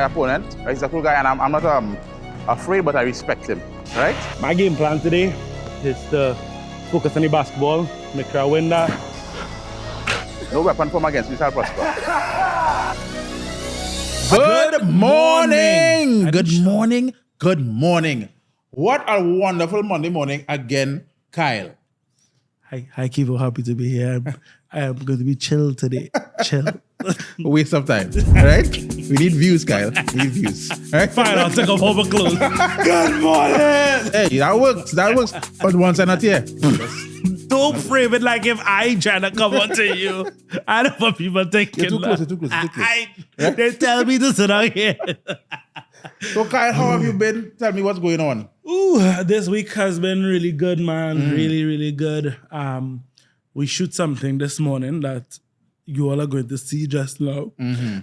opponent. Right? He's a cool guy, and I'm not afraid, but I respect him. Right? My game plan today is to focus on the basketball, make sure I win that. No weapon formed against me shall prosper. Good morning. Good morning. Good morning. What a wonderful Monday morning again, Kyle. Hi, Keevo. Happy to be here. I am going to be chill today. Chill. Waste of time, right? We need views, Kyle. We need views. Right? Fine, I'll take off all my clothes. Good morning. Hey, that works. That works. But once I'm not here. Don't frame it like if I trying to come on to you. I don't want people thinking. You're too close. You're too close. You're too close. They tell me to sit down here. So, Kyle, how have you been? Tell me what's going on. Ooh, this week has been really good, man. Really, really good. We shoot something this morning that you all are going to see just now.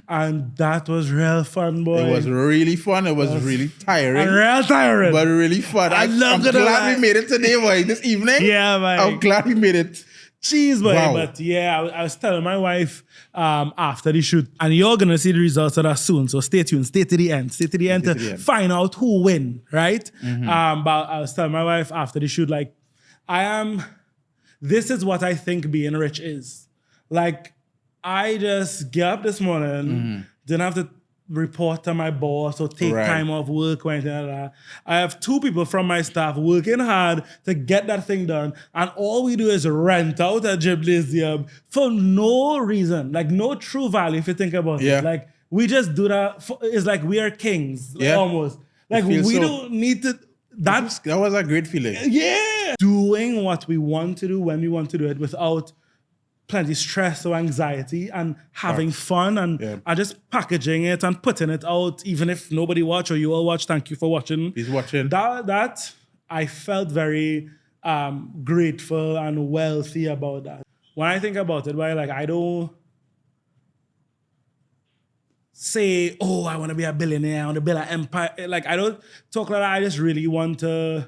And that was real fun, boy. It was really fun. It was really tiring. And real tiring. But really fun. I'm glad we made it today, boy. This evening. Yeah, man. I'm glad we made it. Jeez, boy. Wow. But yeah, I was telling my wife after the shoot, and you're going to see the results of that soon. So stay tuned. Stay to the end. Stay to the end to find out who win, right? But I was telling my wife after the shoot, like, this is what I think being rich is. Like, I just get up this morning, didn't have to report to my boss or take time off work or anything like that. I have 2 people from my staff working hard to get that thing done. And all we do is rent out a gymnasium for no reason, like no true value if you think about it. Like, we just do that. It's like we are kings, almost. Like, we don't need to. That was a great feeling. Yeah. Doing what we want to do when we want to do it without plenty stress or anxiety and having fun and just packaging it and putting it out, even if nobody watch or you all watch. Thank you for watching. He's watching. That I felt very grateful and wealthy about that. When I think about it, right, like I don't say, oh, I want to be a billionaire, I want to build an empire. Like I don't talk like that. I just really want to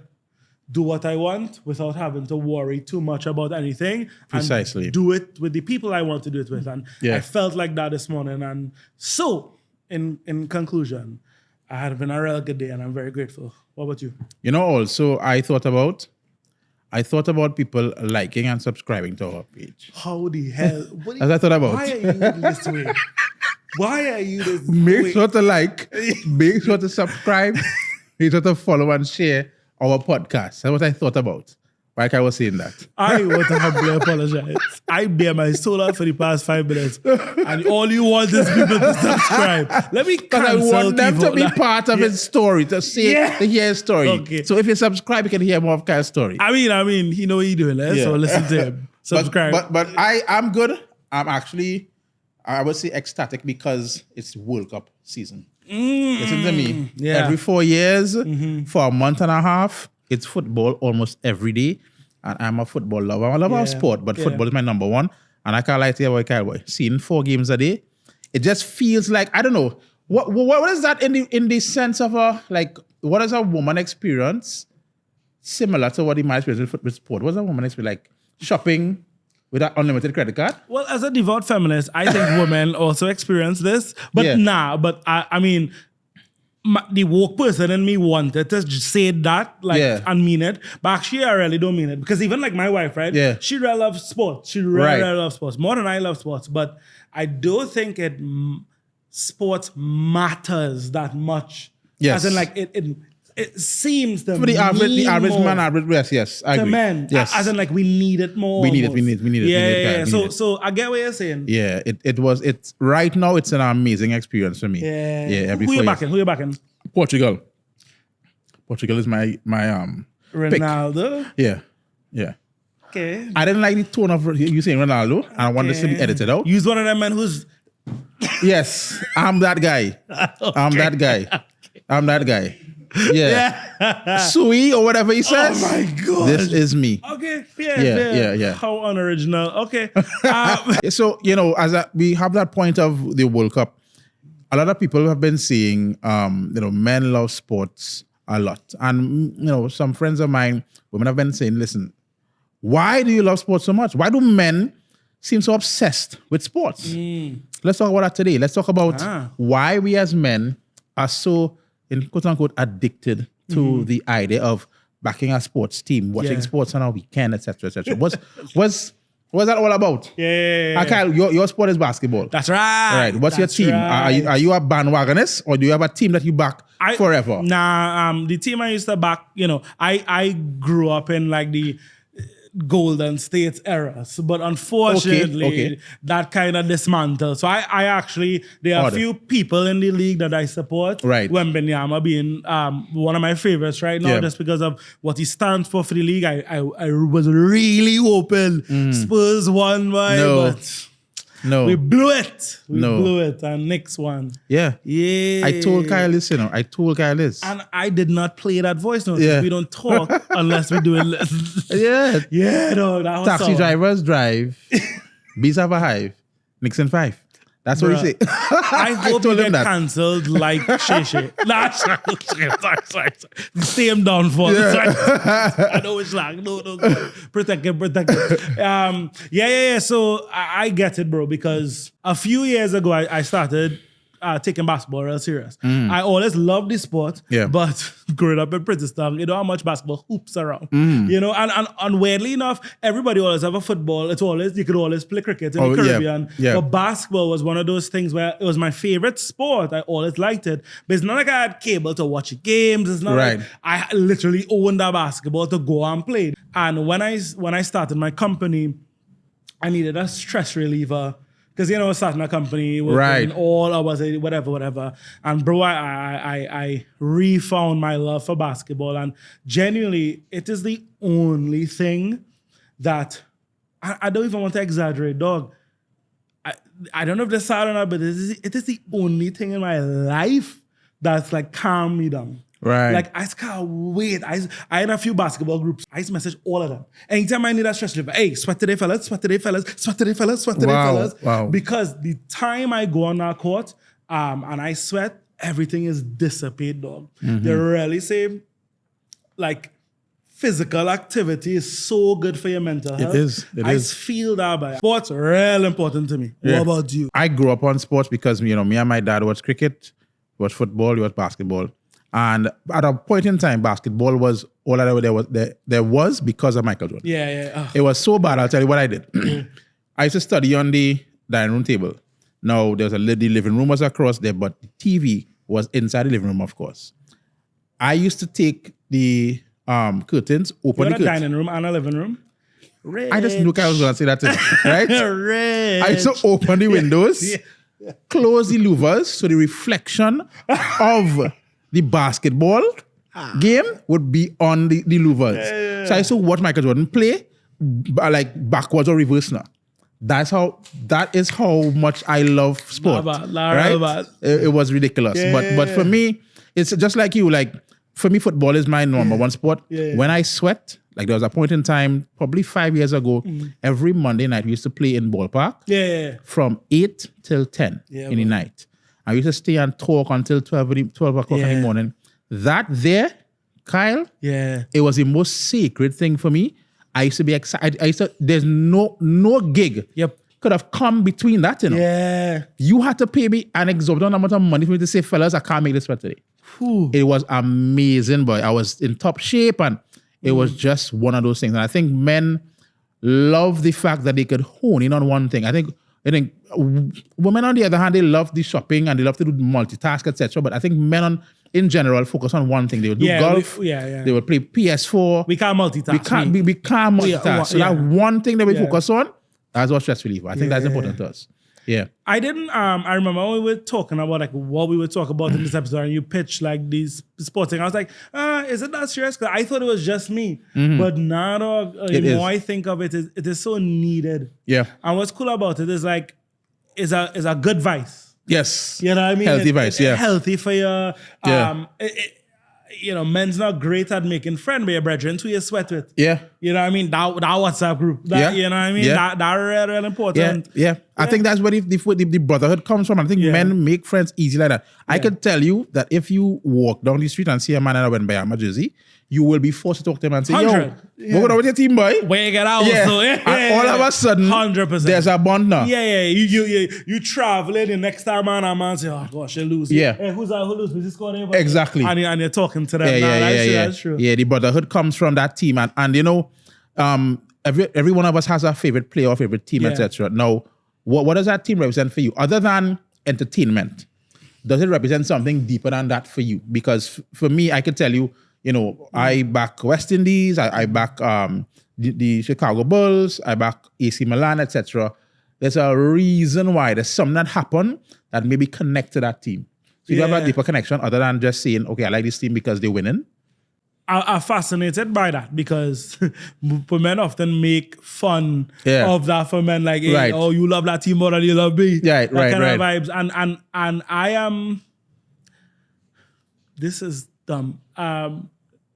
do what I want without having to worry too much about anything. Precisely. And do it with the people I want to do it with. And I felt like that this morning. And so, in conclusion, I had been a real good day and I'm very grateful. What about you? You know, also, I thought about people liking and subscribing to our page. How the hell? As I thought about. Why are you this way? Why are you this way? Make sure to like, make sure to subscribe, make sure to follow and share our podcast. That's what I thought about. Like I was saying that. I want to humbly apologize. I bear my soul out for the past 5 minutes. And all you want is people to subscribe. Let me cancel I want them to be part of his story, to hear his story. Okay. So if you subscribe, you can hear more of Kyle's story. I mean, he know what he's doing, so listen to him. Subscribe. But I'm good. I'm actually, I would say ecstatic because it's World Cup season. Listen to me. Every 4 years, for a month and a half, it's football almost every day. And I'm a football lover. I love our sport, but football is my number one. And I can't lie to you about Kyle, boy. Seeing 4 games a day, it just feels like, I don't know, what is that in the sense of what is a woman experience similar to what the man experience with sport? What's a woman experience like? Shopping with an unlimited credit card? Well, as a devout feminist, I think women also experience this. But I mean, the woke person in me wanted to just say that and mean it. But actually, I really don't mean it. Because even like my wife, right? Yeah. She really loves sports. She really loves sports. More than I love sports. But I don't think sports matters that much. Yes. As in like it seems to for the average man, yes, I agree. To men, as in like we need it more. We need it. So I get what you're saying. Yeah, it's right now. It's an amazing experience for me. Yeah. Who you backing? Portugal. Portugal is my Ronaldo. Pick. Yeah. Okay. I didn't like the tone of you saying Ronaldo, and I wanted this to be edited out. Use one of them men who's. Yes, I'm that guy. I'm that guy. Yeah. Sui or whatever he says. Oh my God. This is me. Okay. Yeah. How unoriginal. Okay. So, as we have that point of the World Cup, a lot of people have been saying, men love sports a lot. And, some friends of mine, women have been saying, listen, why do you love sports so much? Why do men seem so obsessed with sports? Let's talk about that today. Let's talk about why we as men are so, in quote unquote, addicted to the idea of backing a sports team, watching sports on a weekend, etc., etc. What's that all about? Yeah. Kyle, your sport is basketball. That's right. All right. What's your That's team? right. Are you a bandwagonist, or do you have a team that you back forever? Nah, the team I used to back, I grew up in like the Golden State era. But unfortunately, that kind of dismantled. So I actually, there are a few people in the league that I support. Right. Wembanyama being one of my favorites right now, just because of what he stands for the league. I was really hoping Spurs won by, but we blew it. We blew it. And next one. Yeah. Yeah. I told Kyle this, And I did not play that voice note. We don't talk unless we do it. Yeah, no, that was Taxi drivers drive. Bees have a hive. Nixon 5. That's what he say. I hope you get cancelled like Shay. Nah, sorry. The same downfall. I know it's like, no. Protect it. Yeah. So I get it, bro, because a few years ago, I started taking basketball real serious. I always loved the sport, but growing up in Princeton, you know how much basketball hoops around. And weirdly enough, everybody always have a football. You could always play cricket in the Caribbean. But basketball was one of those things where it was my favorite sport. I always liked it. But it's not like I had cable to watch games. It's not like I literally owned a basketball to go and play. And when I started my company, I needed a stress reliever. Because, starting a company, working all hours, whatever. And bro, I refound my love for basketball. And genuinely, it is the only thing that, I don't even want to exaggerate, dog. I don't know if this sad or not, but it is the only thing in my life that's like calmed me down. Right. Like, I just can't wait. I had a few basketball groups. I used to message all of them. Anytime I need a stress reliever, hey, sweat today, fellas, sweat today, fellas, sweat today, fellas, sweat today, fellas. Wow. Because the time I go on that court and I sweat, everything is dissipate, dog. They really say, like, physical activity is so good for your mental health. It I is. feel that, but sports are real important to me. What about you? I grew up on sports because, me and my dad watched cricket, watched football, watched basketball. And at a point in time, basketball was all that there was because of Michael Jordan. Yeah. It was so bad, I'll tell you what I did. I used to study on the dining room table. Now, the living room was across there, but the TV was inside the living room, of course. I used to take the curtains, open the curtains. Dining room and a living room? Rich. I just knew I was going to say that thing, right? Rich. I used to open the windows, close the louvers, so the reflection of the basketball game would be on the louvers. So I used to watch Michael Jordan play like backwards or reverse now. That is how much I love sport. Right? It was ridiculous. But for me, it's just like you, like for me, football is my number one sport. When I sweat, like there was a point in time, probably 5 years ago, every Monday night we used to play in ballpark from 8 till 10 in the night. I used to stay and talk until 12 o'clock in the morning. That there, Kyle, it was the most sacred thing for me. I used to be excited. There's no gig could have come between that, You had to pay me an exorbitant amount of money for me to say, fellas, I can't make this for today. It was amazing, boy. I was in top shape and it was just one of those things. And I think men love the fact that they could hone in on one thing. I think women, on the other hand, they love the shopping and they love to do multitask, etc. But I think men, in general, focus on one thing. They will do golf. They will play PS4. We can't multitask. We can't multitask. So that one thing that we focus on, that's what stress reliever. I think that's important to us. Yeah. I didn't, I remember when we were talking about like what we would talk about in this episode and you pitched like these sports things. I was like, is it that serious? Because I thought it was just me. But now the more I think of it, it is so needed. Yeah. And what's cool about it is like, it's a good vice. Yes. You know what I mean? Healthy vice, Healthy for your, men's not great at making friends with your brethren who you sweat with. Yeah. You know what I mean? That WhatsApp group. That, you know what I mean? Yeah. That real important. Yeah. I think that's where the brotherhood comes from. I think men make friends easy like that. I can tell you that if you walk down the street and see a man and I went by a jersey, you will be forced to talk to him and say, 100. yo, what with your team, boy? Where you get out? Yeah. So, And all of a sudden, 100%. there's a bond now. Yeah. You traveling, the next time man say, oh gosh, they lose. Yeah. Hey, who lose? Who's this scoring? Exactly. And you're talking to them. That's true. Yeah, the brotherhood comes from that team. And you know, every one of us has a favorite player or favorite team, etc. Now, what does that team represent for you? Other than entertainment, does it represent something deeper than that for you? Because for me, I can tell you, you know, I back West Indies, I back the Chicago Bulls, I back AC Milan, etc. There's a reason why. There's something that happened that maybe connect to that team. So you have a deeper connection other than just saying, okay, I like this team because they're winning. I'm fascinated by that because men often make fun of that for men, like, hey, oh, you love that team more than you love me. That kind of vibes. And I am, this is dumb.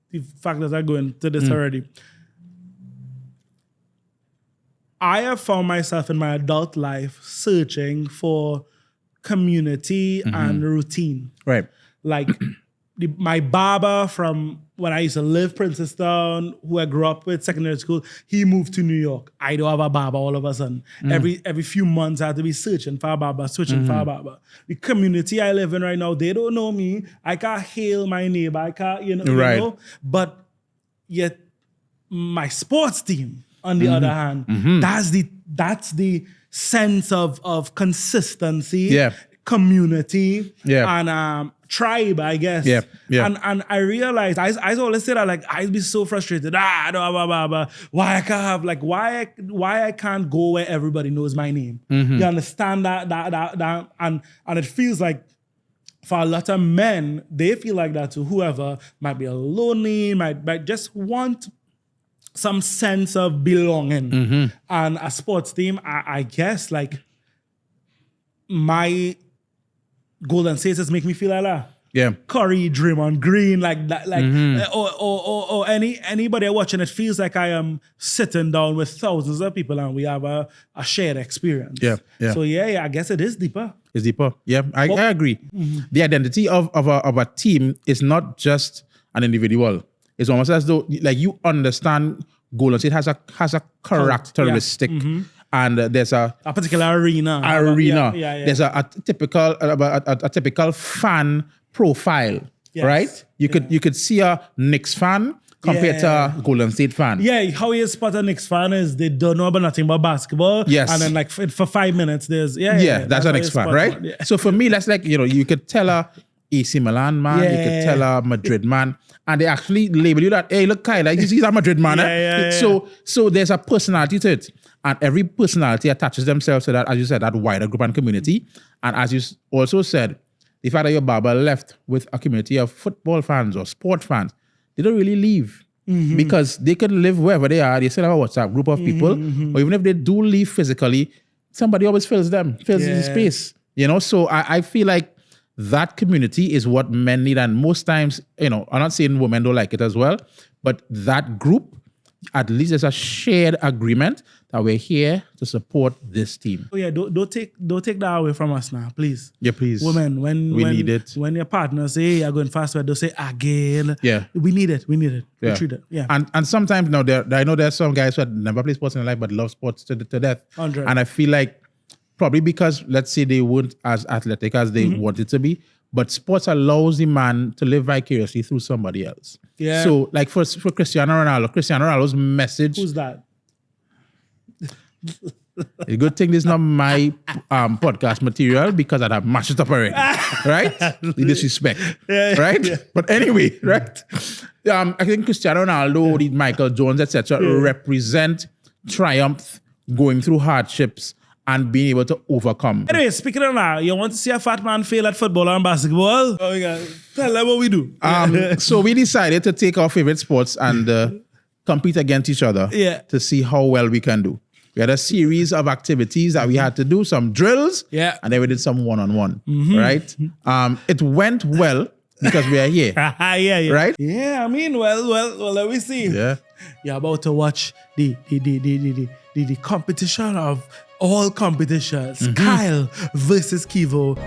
The fact that I go into this already. I have found myself in my adult life searching for community and routine. Right. Like my barber from when I used to live Princeton, who I grew up with, secondary school, he moved to New York. I don't have a barber all of a sudden. Every few months I had to be searching for a barber, switching for a barber. The community I live in right now, they don't know me. I can't hail my neighbor. I can't, you know. But yet my sports team, on the other hand, that's the sense of consistency, community, and tribe, I guess. And I realized, I always say that, like, I'd be so frustrated. Why I can't have, like, why I can't go where everybody knows my name. You understand that and it feels like for a lot of men, they feel like that too. Whoever might be lonely, might just want some sense of belonging. And a sports team, I guess, like, my Golden States make me feel like that. Curry, Draymond Green, like that, like or anybody watching it feels like I am sitting down with thousands of people and we have a shared experience. So I guess it is deeper. It's deeper. I agree. The identity of a team is not just an individual. It's almost as though, like, you understand Golden State has a characteristic. And there's a particular arena. There's a typical fan profile, right? You could see a Knicks fan compared to a Golden State fan. How you spot a Knicks fan is they don't know about nothing but basketball. And then, like, for 5 minutes, there's that's a Knicks fan, right? So for me, that's like, you know, you could tell a AC Milan man, you could tell a Madrid man, and they actually label you that, hey, look, Kyle, like, he's a Madrid man. So there's a personality to it. And every personality attaches themselves to that, as you said, that wider group and community. And as you also said, the fact that your barber left with a community of football fans or sport fans, they don't really leave. Because they can live wherever they are. They still have a WhatsApp group of people. Or even if they do leave physically, somebody always fills the space. You know, so I feel like that community is what men need. And most times, you know, I'm not saying women don't like it as well, but that group, at least there's a shared agreement that we're here to support this team. Don't take that away from us now, please. Please. Women, when need it. When your partner say, hey, you're going faster, don't say again. We need it. We treat it. And sometimes, now, I know there's some guys who have never played sports in their life but love sports to death. 100. And I feel like probably because, let's say, they weren't as athletic as they wanted to be, but sports allows the man to live vicariously through somebody else. So, like, for Cristiano Ronaldo's message. Who's that? A good thing this is not my podcast material because I'd have mashed it up already, right? The disrespect, right? But anyway, right? I think Cristiano Ronaldo, the Michael Jones, etc., represent triumph, going through hardships, and being able to overcome. Anyway, speaking of that, you want to see a fat man fail at football and basketball? Oh my God. Tell them what we do. So we decided to take our favorite sports and compete against each other to see how well we can do. We had a series of activities that we had to do, some drills, and then we did some one-on-one, right? It went well because we are here. Yeah. Right? Yeah, I mean, well, let me see. Yeah. You're about to watch the competition of all competitions. Kyle versus Keevo.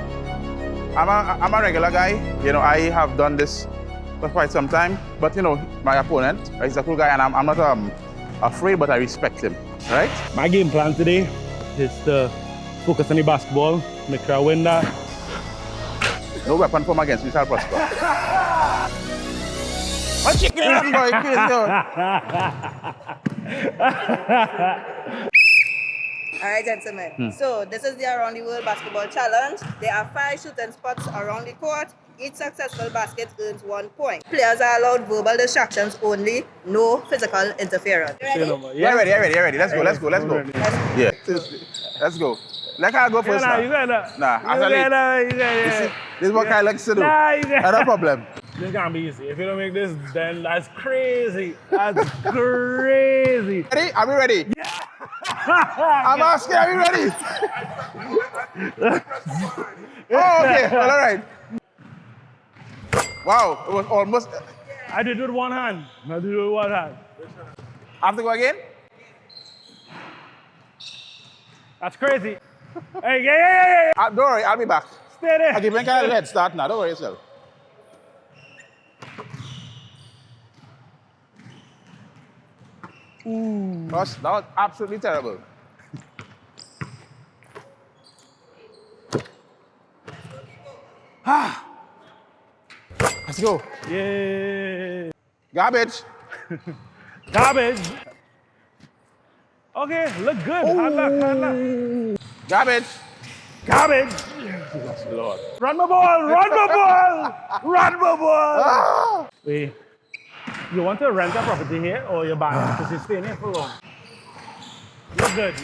I'm a regular guy. You know, I have done this for quite some time. But you know, my opponent, he's a cool guy, and I'm not afraid, but I respect him. Right? My game plan today is to focus on the basketball, make sure I win that. No weapon form against me shall prosper. What chicken run, boy? All right, gentlemen. So this is the Around the World Basketball Challenge. There are 5 shooting spots around the court. Each successful basket earns 1 point. Players are allowed verbal distractions only, no physical interference. Ready? Yeah, ready. Let's go. Yeah. Let's go. Let Kyle go first. You got that. This is what Kyle likes to do. No problem. This can't be easy. If you don't make this, then that's crazy. That's crazy. Ready? Are we ready? Yeah. I'm asking, are we ready? Oh, okay. Well, all right. Wow, it was almost. I did it with one hand. I have to go again? That's crazy. Hey, yeah. Don't worry, I'll be back. Stay there. I'll give you Kyle a head start now. Don't worry yourself. Gosh, that was absolutely terrible. Let's go. Yeah. Garbage. Garbage. Okay, look good. Hard luck. Garbage. Garbage. Lord. Run my ball. Wait. You want to rent a property here or you're buying it because you're staying here for long? Look good.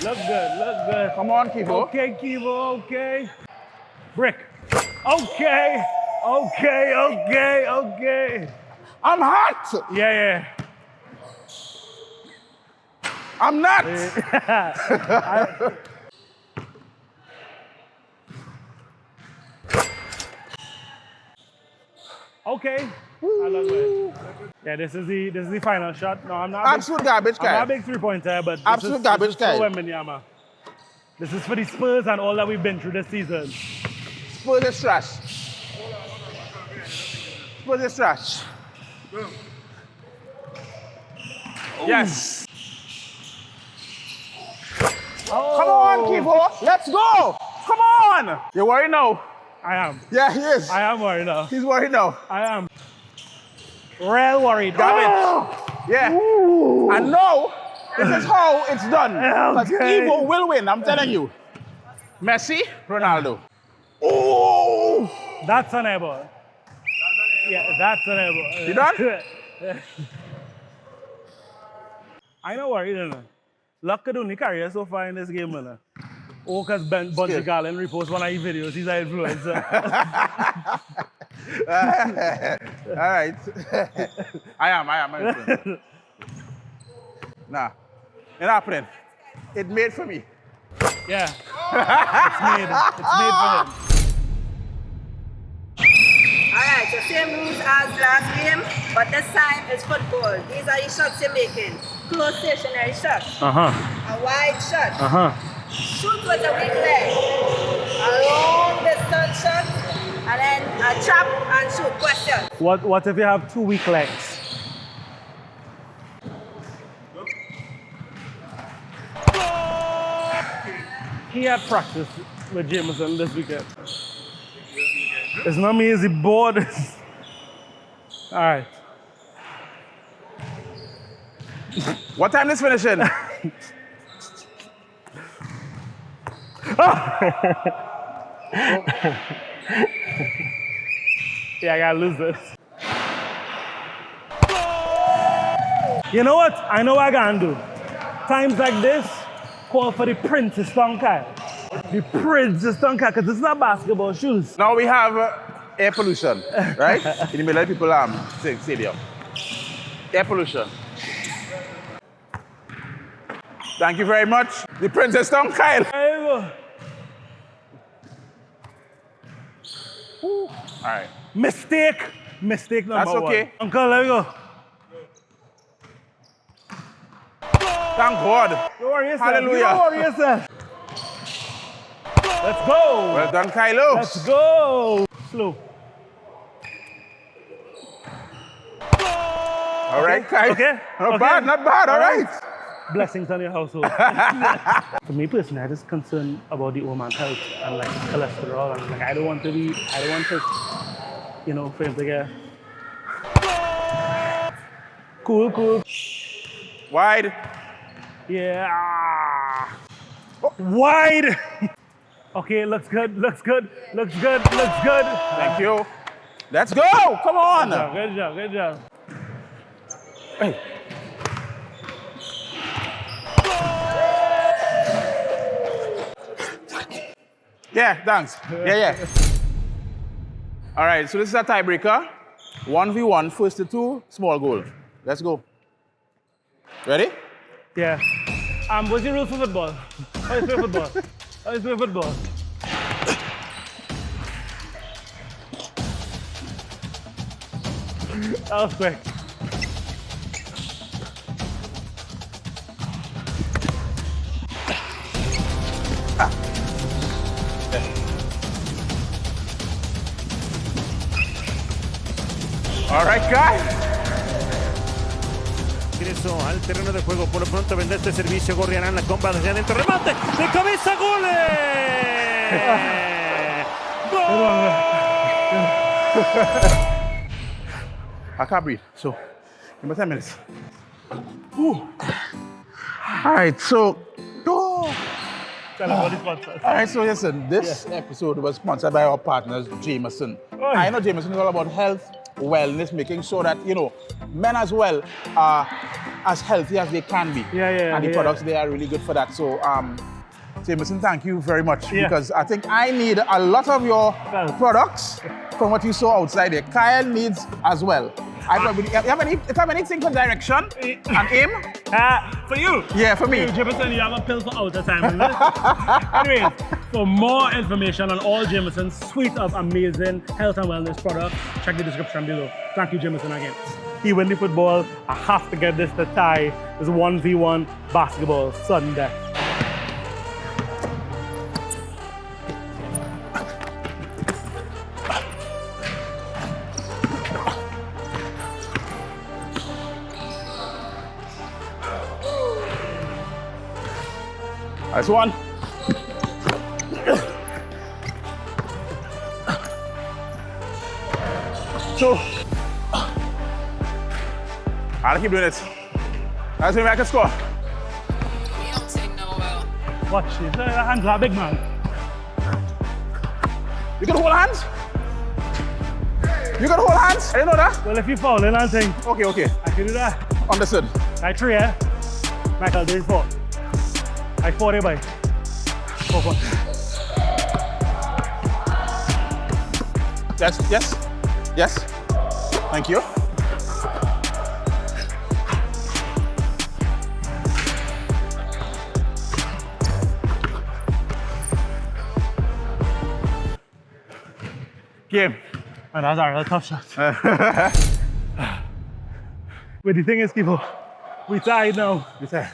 Come on, Keevo. Okay, Keevo, okay. Brick. Okay. I'm hot. Yeah. I'm not. Okay. I love it. Yeah, this is the final shot. No, I'm not. Absolute garbage, I'm not guy. a big 3-pointer, but Absolute garbage, guy. This is for the Spurs and all that we've been through this season. Spurs is trash. Yes. Oh. Come on, Keevo. Let's go. Come on. You worried now? I am. Yeah, he is. I am worried now. He's worried now. I am. Real worried. Garbage. Yeah. Ooh. And now, this is how it's done. Because Okay. Keevo will win, I'm telling you. Messi, Ronaldo. Oh! That's an airball. Yeah, that's an airball. You done? I know worried, you know. Luck could only career so far in this game, you know. Oh, because Bunty Garland reposts one of his videos. He's an influencer. All right. I am an influencer. Nah, it's happening. It made for me. Yeah. It's made for him. Alright, so same rules as last game, but this time it's football. These are the shots you're making. Close stationary shots. A wide shot. Shoot with a weak leg. A long distance shot. And then a trap and shoot. Question. What if you have 2 weak legs? He had practice with Jameson this weekend. It's not me, it's the board. All right. What time is finishing? Yeah, I gotta lose this. You know what? I know what I gotta do. Times like this, call for the Princess Tonka. The Princess Tonka, because this is not basketball shoes. Now we have air pollution, right? In the middle of people stadium. Air pollution. Thank you very much. The Princess Tongue Kyle. There you go. All right. Mistake. Mistake number That's okay. one. Uncle, let me go. Thank God. Don't worry yourself. Hallelujah. Don't worry yourself. Let's go. Well done, Kylo. Let's go. Slow. All right, Kylo. Okay. Not bad, not bad. All right. Blessings on your household. For me personally, I'm just concerned about the old man's health and like his cholesterol and like I don't want to, you know, for him to get cool. Wide. Yeah. Wide. Okay, looks good. Thank you. Let's go. Come on. Good job. Hey. Yeah, thanks. Yeah. All right, so this is a tiebreaker. 1v1, first to two, small goal. Let's go. Ready? Yeah. What's your rules for football? How do you play football? That was quick. All right, guys. Ingreso al terreno de juego, por lo pronto vendrá este servicio, Gorriarán la comba desde adentro, remate, de cabeza, ¡gole! I can't breathe, so give me 10 minutes. Ooh. All right, so. Oh. All right, so listen, this episode was sponsored by our partners, Jameson. I know Jameson is all about health, wellness, making sure that, you know, men as well are as healthy as they can be. And the products, they are really good for that. So, Jameson, thank you very much because I think I need a lot of your products from what you saw outside there. Kyle needs as well. I probably, if you have anything for direction and aim? For you? Yeah, for me. Jameson, you have a pill for outer time. Anyways, for more information on all Jameson's suite of amazing health and wellness products, check the description below. Thank you, Jameson, again. He win the football. I have to get this to tie. This 1v1 basketball, sudden death. That's one. Two. I'll keep doing it. That's when I can score. Watch this. Hands are big, man. You can hold hands? You can hold hands? I didn't know that. Well, if you fall in and thing, Okay. I can do that. Understood. I 3, Michael, there is 4. I 4 by 4 points. Yes. Thank you. Game. And that's a real tough shot. But the thing is, Keevo, we tied now. You say?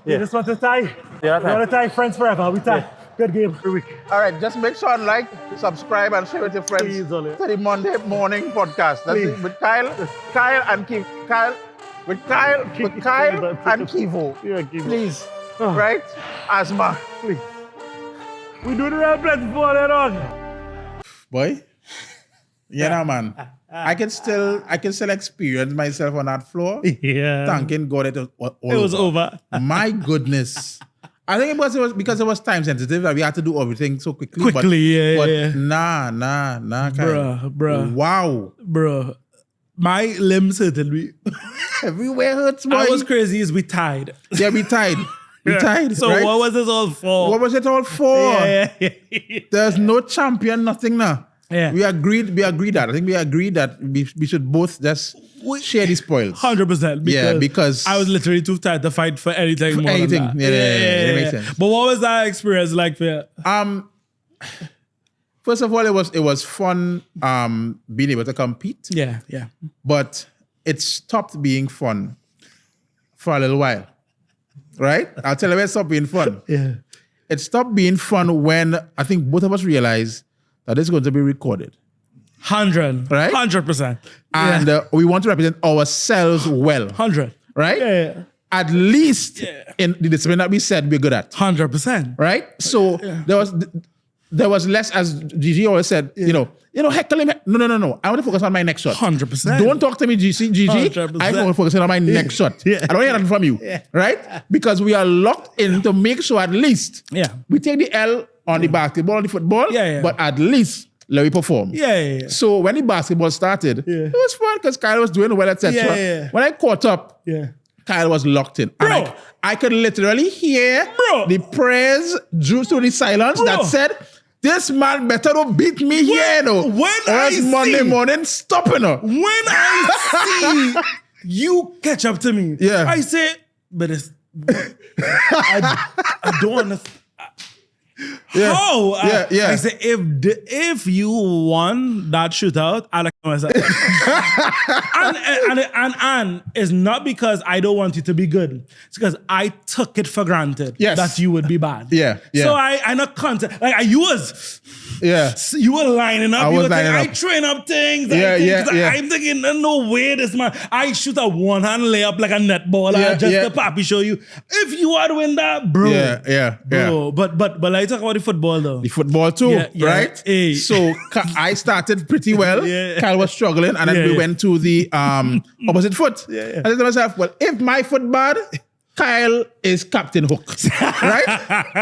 You just want to tie? Yeah, we want to tie friends forever. We tie. Yeah. Good game every week. All right, just make sure and like, subscribe, and share with your friends Please, Ollie. to the Monday morning podcast. That's it, with Kyle and Keevo. Kyle and Keevo. Yeah, Keevo. Please, right? Asthma. Please. We do the right place before that on. Boy. Yeah, man. I can still experience myself on that floor. Yeah. Thanking God it was over. My goodness. I think it was because it was time sensitive that we had to do everything so quickly. But nah, Bruh. Wow. Bruh. My limbs hurted me. Everywhere hurts, boy. What was crazy is we tied. Yeah, we tied. We tied. So right? what was this all for? What was it all for? Yeah. There's no champion, nothing now. Yeah. We agreed that. I think we agreed that we should both just share the spoils. 100%. Because I was literally too tired to fight for anything more than that. Yeah, it makes sense. But what was that experience like for you? First of all, it was fun being able to compete, Yeah. but it stopped being fun for a little while. Right? I'll tell you where it stopped being fun. Yeah. It stopped being fun when I think both of us realized that it's going to be recorded. 100. Right? 100%. And we want to represent ourselves well. 100. Right? Yeah. At least in the discipline that we said we're good at. 100%. Right? So there was less, as Gigi always said, you know, heckling. No. I want to focus on my next shot. 100%. Don't talk to me, Gigi. 100%. I'm going to focus on my next shot. Yeah. I don't hear that from you. Yeah. Right? Because we are locked in to make sure at least we take the L on the basketball, on the football, but at least let me perform. Yeah. So when the basketball started, it was fun because Kyle was doing well, etc. Yeah. When I caught up, Kyle was locked in. Bro. And I could literally hear Bro. the prayers drew through the silence that said, this man better don't beat me here, you know. When or else Monday morning, stopping her. When I see you catch up to me, I say, but it's, I don't understand. How? I say, if you won that shootout, I'll myself. and it's not because I don't want you to be good. It's because I took it for granted that you would be bad. Yeah. So I not content. Like you was. Yeah. You were lining up. I train up things. I'm thinking, no way, this man. I shoot a one-hand layup like a netballer just to papi show you. If you had win that, bro. Bro. But I talk about the football though. The football too, right? Hey. So I started pretty well. Kyle was struggling, and then we went to the opposite foot. I said to myself, well, if my foot bad, Kyle is Captain Hook, right?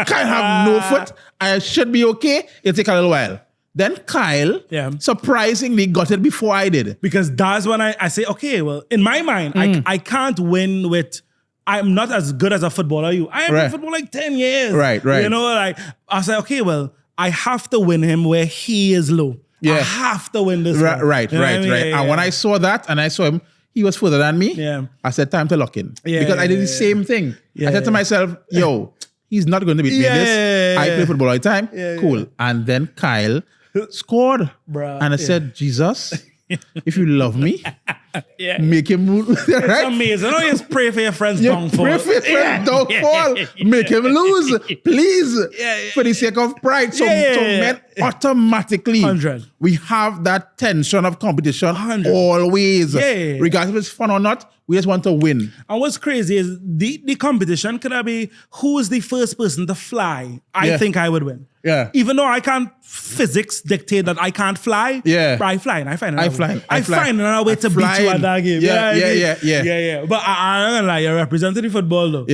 Kyle have no foot. I should be okay. It'll take a little while. Then Kyle surprisingly got it before I did. Because that's when I say, okay, well, in my mind, I can't win with, I'm not as good as a footballer you. I have been football like 10 years. Right. You know, like, I say, okay, well, I have to win him where he is low. I have to win this one. Right. And when I saw that and I saw him, he was further than me. I said, time to lock in. Because I did the same thing. I said to myself, yo, he's not going to beat me in this. I play football all the time. Cool. And then Kyle scored. Bruh. And I said, Jesus, if you love me, make him lose. It's amazing. Don't just pray for your friends' downfall. Pray for your friends' downfall. Make him lose, please, for the sake of pride. So men automatically, 100. we have that tension of competition always. Regardless if it's fun or not, we just want to win. And what's crazy is the competition could be who is the first person to fly. I think I would win. Even though I can't physics dictate that I can't fly. But I fly and I find another way to beat you at that game. Yeah. But I'm gonna lie, you're representing the football though.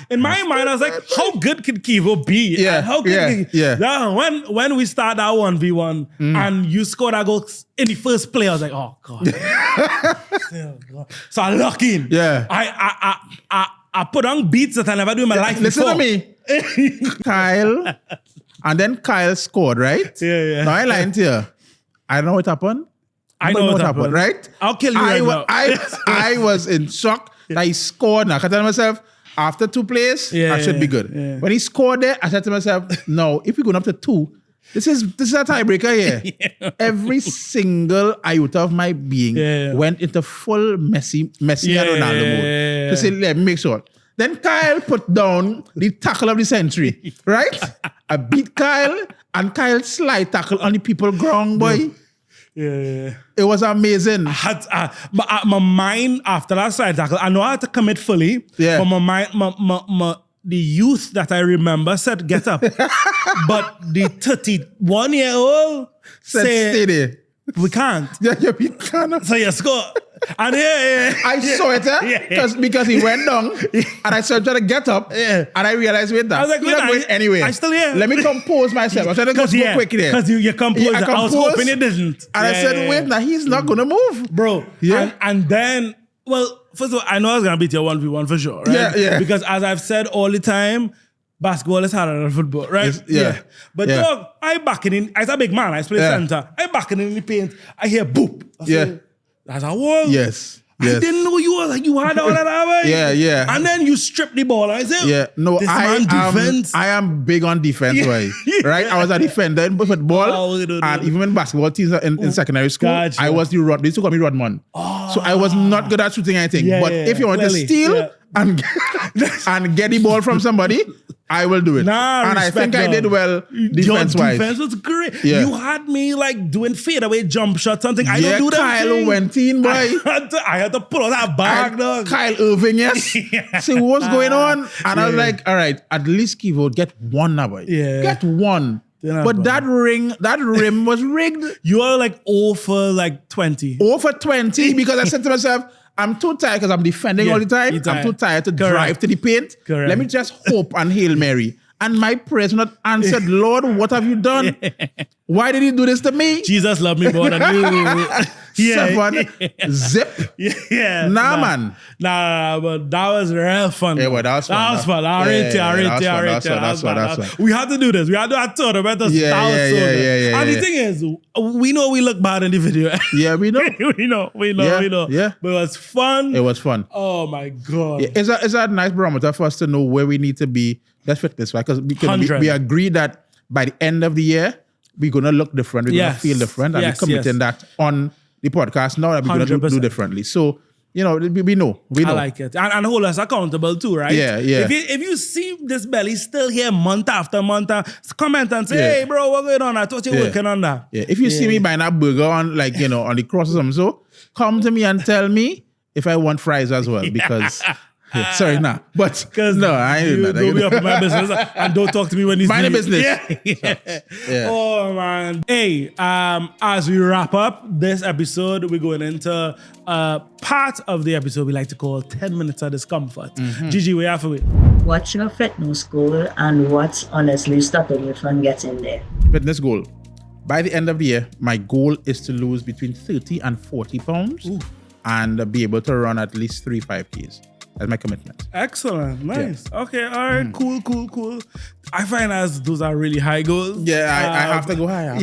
In my mind, I was like, how good can Keevo be? How good when we start that 1v1 and you score that goal in the first play, I was like, oh God. So I lock in. I put on beats that I never do in my life Listen before. to me. Kyle. And then Kyle scored, right? Now I lying to you. I don't know what happened. I know what happened, right? I'll kill you right now. I was in shock that he scored. Now I can tell myself, after 2 plays, I should be good. When he scored there, I said to myself, no, if we're going up to 2, this is a tiebreaker here. Every single iota of my being went into full Messi and Ronaldo mode. To say, let me make sure. Then Kyle put down the tackle of the century, right? I beat Kyle, and Kyle slide tackle on the people ground, boy. It was amazing. My mind after that slide tackle, I know I had to commit fully. But my mind, the youth that I remember said, get up. But the 31-year-old said, stay there. We can't. We can't. So you score. And I saw it because he went down and I started trying to get up and I realized, wait, that. I was like, he's not going anywhere. I still here. Let me compose myself. I was trying to go quick there. Because you composed. I was hoping it didn't. And I said, wait, now he's not going to move. Bro. And then, well, first of all, I know I was going to beat you 1v1 for sure, right? Because as I've said all the time, basketball is harder than football, right? But dog, I back it in. As a big man, I play center. I back it in the paint. I hear boop. I say, that's a wall. Yes. I didn't know you had all that. Yeah. And then you strip the ball. I said, I am big on defense, right? I was a defender in football, and even in basketball teams in secondary school, Gotcha. I was they used to call me Rodman. So I was not good at shooting anything. But if you want to steal and get the ball from somebody, I will do it. And I think I did well defense-wise. Defense was great. Yeah. You had me like doing fadeaway jump shots, something. I don't do that. Kyle went in, boy. I had to pull out that bag, dog. Kyle Irving, yes. See what's going on? And I was like, all right, at least Keevo, get one now, boy. Yeah. Get one. But that rim was rigged. You are like 0 for like 20. 0 for 20 because I said to myself, I'm too tired because I'm defending all the time. I'm too tired to drive to the paint. Correct. Let me just hope and Hail Mary. And my prayers were not answered. Lord, what have you done? Why did you do this to me? Jesus loved me more than you. Seven, zip. Yeah. Man. Nah, but that was real fun. Yeah, well, that was fun. That was fun. I rate it. We had to do this. We had to do a tournament. And the thing is, we know we look bad in the video. Yeah, we know. we know. Yeah. But it was fun. It was fun. Oh my God. Yeah, it's a nice barometer for us to know where we need to be. That's fitness, right? Because we agree that by the end of the year, we're going to look different. We're going to feel different. And we're committing that on the podcast now that we're going to do differently. So, we know. I like it. And hold us accountable too, right? Yeah. If you see this belly still here month after month, comment and say, hey, bro, what's going on? I thought you were working on that. Yeah. If you see me buying a burger on, like, on the cross or something, so come to me and tell me if I want fries as well. Because... Yeah, sorry, nah. But no, I ain't doing that. Don't be up in my business and don't talk to me when he's mind the business. Yeah. Oh man. Hey, as we wrap up this episode, we're going into part of the episode we like to call 10 minutes of discomfort. Gigi, we have for it. What's your fitness goal and what's honestly stopping you from getting there? Fitness goal. By the end of the year, my goal is to lose between 30 and 40 pounds and be able to run at least 3 5Ks. That's my commitment. Excellent. Nice. Yeah. Okay. All right. Cool. I find those are really high goals. Yeah, I have to go high.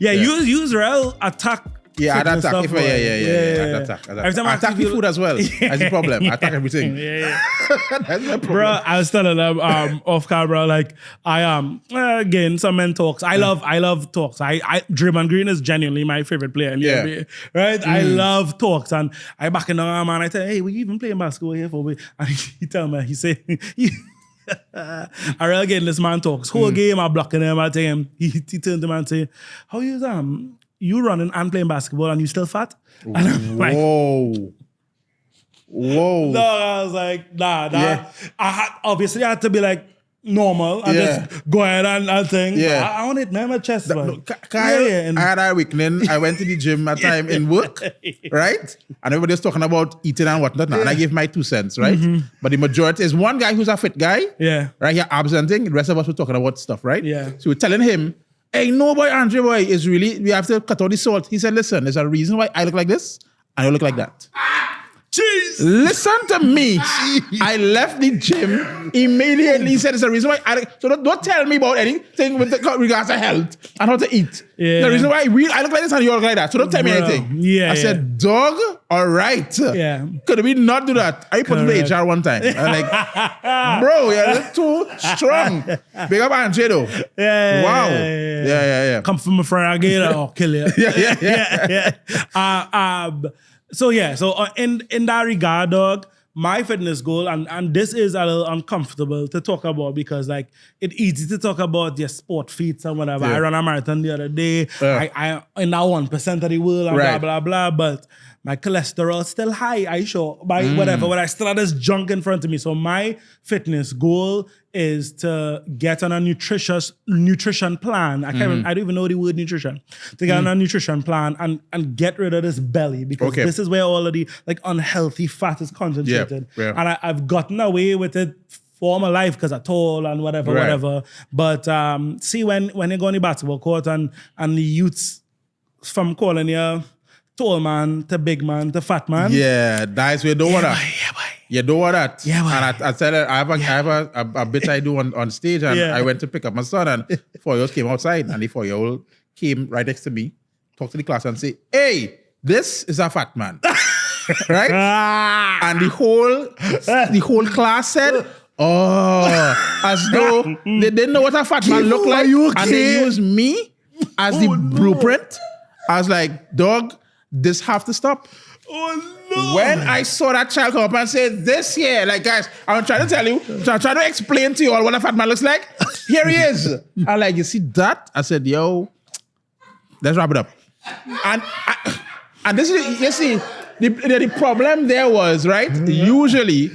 Use real attack. Yeah, I'd attack. I'd attack. Every time I attack the food as well. That's the problem. I attack everything. That's my problem. Bro, I was telling them off camera, like I am again, some men talks. I love talks. I Draymond Green is genuinely my favorite player in the NBA. Right? I love talks. And I back in the arm and I tell, hey, we even playing basketball here for me. And he tell me, he say I really get this man talks. Whole game I blocking him, I tell him, he turned to me and say, how you running and playing basketball and you still fat? And I'm like, whoa. No, I was like, nah. Yeah. I had to be like normal and just go ahead and thing. Yeah. I want it, man, my chest. Kyle, I had a weekend. I went to the gym at time in work, right? And everybody was talking about eating and whatnot. And I gave my 2 cents, right? But the majority is one guy who's a fit guy. Yeah. Right here, abs and thing. The rest of us were talking about stuff, right? Yeah. So we're telling him, hey, no boy, Andre boy, is really, we have to cut out the salt. He said, listen, there's a reason why I look like this and I look like that. Jeez. Listen to me. I left the gym immediately. He said, there's a reason why so don't tell me about anything with regards to health and how to eat. Yeah. The reason why I look like this and you look like that. So don't tell me anything. Yeah. I said, dog, all right. Yeah. Could we not do that? I put to the HR one time. I'm like, bro, you're too strong. Big up Andre though. Yeah. Wow. Yeah. Come from a friend again, I'll kill you. Yeah. So in that regard, dog, my fitness goal, and this is a little uncomfortable to talk about because like it's easy to talk about your sport feats and whatever. I ran a marathon the other day. I in that 1% of the world and blah blah blah. But my cholesterol still high. I sure by whatever. But I still have this junk in front of me. So my fitness goal is to get on a nutrition plan. I don't even know the word nutrition. To get on a nutrition plan and get rid of this belly because this is where all of the like unhealthy fat is concentrated. Yeah. And I've gotten away with it for my life because I'm tall and whatever. But see when you go on the basketball court and the youths from calling you tall man to big man to fat man. Yeah, that's where you don't want that. You don't want that. Yeah, and I said I have a bit I do on stage and I went to pick up my son and 4-year-old came outside and the 4-year-old came right next to me, talked to the class and say, hey, this is a fat man. right? And the whole class said, oh, as though they didn't know what a fat man looked like. And they used me as the blueprint. I was like, dog, this have to stop. Oh no! When I saw that child come up and say, this here, like, guys, I'm trying to tell you, I'm trying to explain to you all what a fat man looks like. Here he is. I'm like, you see that? I said, yo, let's wrap it up. And this is, you see, the problem there was, right? Usually,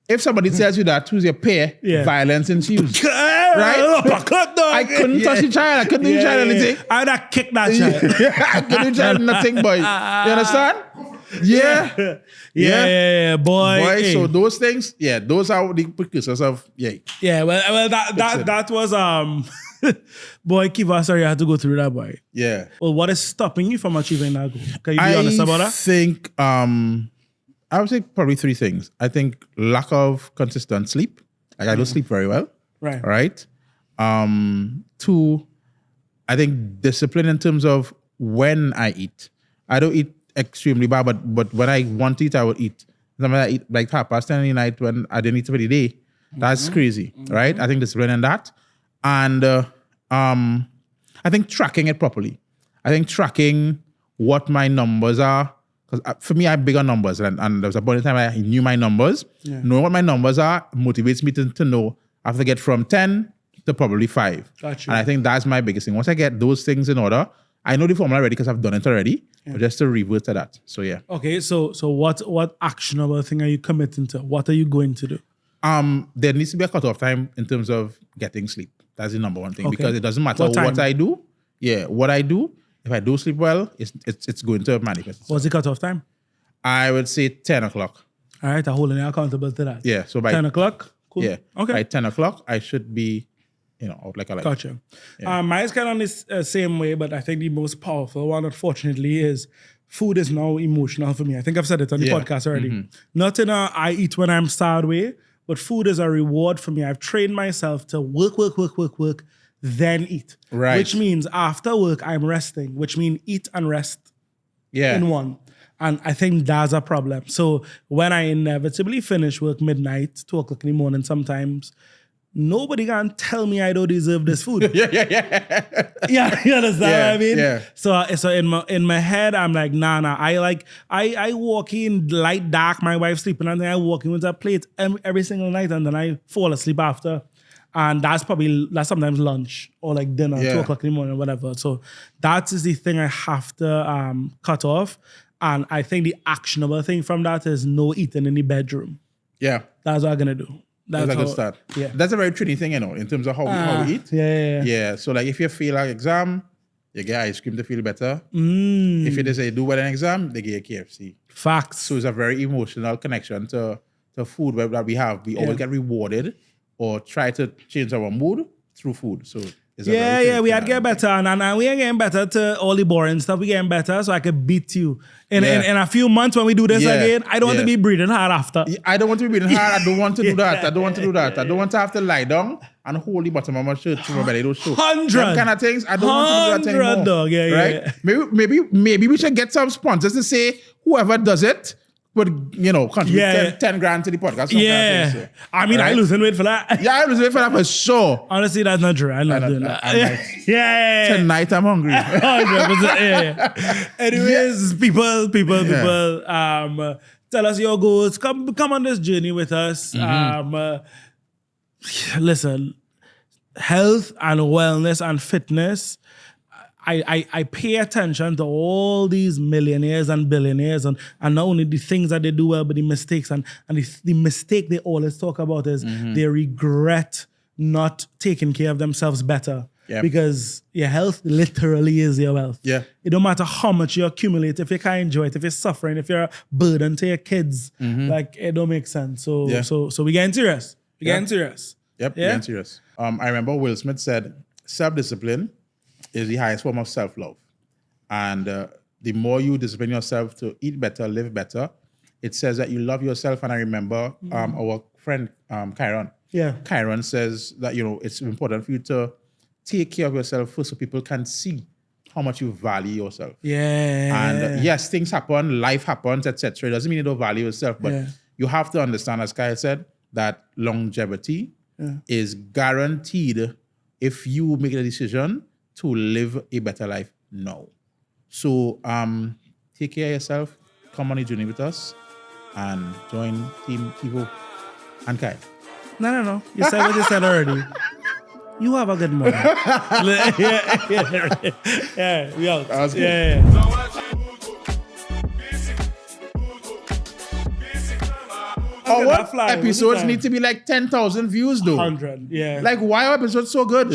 if somebody tells you that, choose your pair, violence ensues. Right? I couldn't touch the child. I couldn't do the child anything. I would have kicked that child. I couldn't do the child nothing, boy. You understand? Yeah, boy. Hey. So those things, those are the precursors of, Yeah, well, that was, boy, Keevo, sorry, I had to go through that, boy. Yeah. Well, what is stopping you from achieving that goal? Can you be honest about that? I think, I would say probably 3 things. I think lack of consistent sleep. Like I don't sleep very well. Right. 2, I think discipline in terms of when I eat. I don't eat extremely bad, but when I want to eat, I will eat. Sometimes I eat like 10:30 at night when I didn't eat for the day. That's crazy, right? I think discipline in that. And I think tracking it properly. I think tracking what my numbers are. Because for me, I have bigger numbers. And there was a point in time I knew my numbers. Knowing what my numbers are motivates me to know I have to get from 10 to probably 5. Gotcha. And I think that's my biggest thing. Once I get those things in order, I know the formula already because I've done it already. But just to revert to that. So yeah. Okay, so what actionable thing are you committing to? What are you going to do? There needs to be a cutoff time in terms of getting sleep. That's the number one thing. Because it doesn't matter what I do. Yeah, what I do. If I do sleep well, it's going to manifest. What's the cutoff time? I would say 10 o'clock. All right, I'm holding you accountable to that. Yeah, so by 10 o'clock? Cool. Yeah. Okay. By 10 o'clock, I should be, out like a light. Gotcha. Mine's kind of on this same way, but I think the most powerful one, unfortunately, is food is now emotional for me. I think I've said it on the podcast already. Not in a I eat when I'm sad way, but food is a reward for me. I've trained myself to work, then eat. Right. Which means after work, I'm resting, which means eat and rest in one. And I think that's a problem. So when I inevitably finish work midnight, 2 o'clock in the morning sometimes, nobody can tell me I don't deserve this food. Yeah, you understand what I mean? Yeah. So in my head, I'm like, nah. I walk in light dark, my wife's sleeping, and then I walk in with a plate every single night, and then I fall asleep after. And that's sometimes lunch or like dinner, 2 o'clock in the morning or whatever. So that is the thing I have to cut off. And I think the actionable thing from that is no eating in the bedroom. Yeah. That's what I'm going to do. That's a good start. Yeah. That's a very trendy thing, in terms of how we eat. Yeah. So like if you feel like exam, you get ice cream to feel better. If you just say do well in exam, they get KFC. Facts. So it's a very emotional connection to food that we have. We always get rewarded or try to change our mood through food. So it's we had to get better, and we ain't getting better to all the boring stuff. We getting better, so I can beat you in a few months when we do this again. I don't want to be breathing hard after. I don't want to be breathing hard. I don't want to do that. I don't want to do that. I don't want to have to lie down and hold the bottom of my shirt to my belly. Those show. 100 Them kind of things. I don't want to do that anymore. Dog. Yeah, right? Maybe we should get some sponsors to say whoever does it would, contribute 10 grand to the podcast. I mean, I losing weight for that. I losing weight for that for sure. Honestly, that's not true. I'm not doing that. Tonight I'm hungry. Anyways, people, tell us your goals. Come on this journey with us. Listen, health and wellness and fitness, I pay attention to all these millionaires and billionaires and not only the things that they do well, but the mistakes. And the mistake they always talk about is they regret not taking care of themselves better. Yep. Because your health literally is your wealth. Yeah. It don't matter how much you accumulate, if you can't enjoy it, if you're suffering, if you're a burden to your kids, like it don't make sense. So we getting serious. We getting serious. Yep, getting serious. I remember Will Smith said, self-discipline is the highest form of self-love. And the more you discipline yourself to eat better, live better, it says that you love yourself. And I remember our friend Kyron. Yeah. Kyron says that, it's important for you to take care of yourself first so people can see how much you value yourself. Yeah. And yes, things happen, life happens, etc. It doesn't mean you don't value yourself, but you have to understand, as Kyle said, that longevity is guaranteed if you make a decision to live a better life now. So take care of yourself, come on a journey with us, and join Team Keevo and Kyle. No. You said what you said already. You have a good morning. yeah, we out. That was good. Yeah. Our that fly, episodes what need to be like 10,000 views though. 100, yeah. Like, why are episodes so good?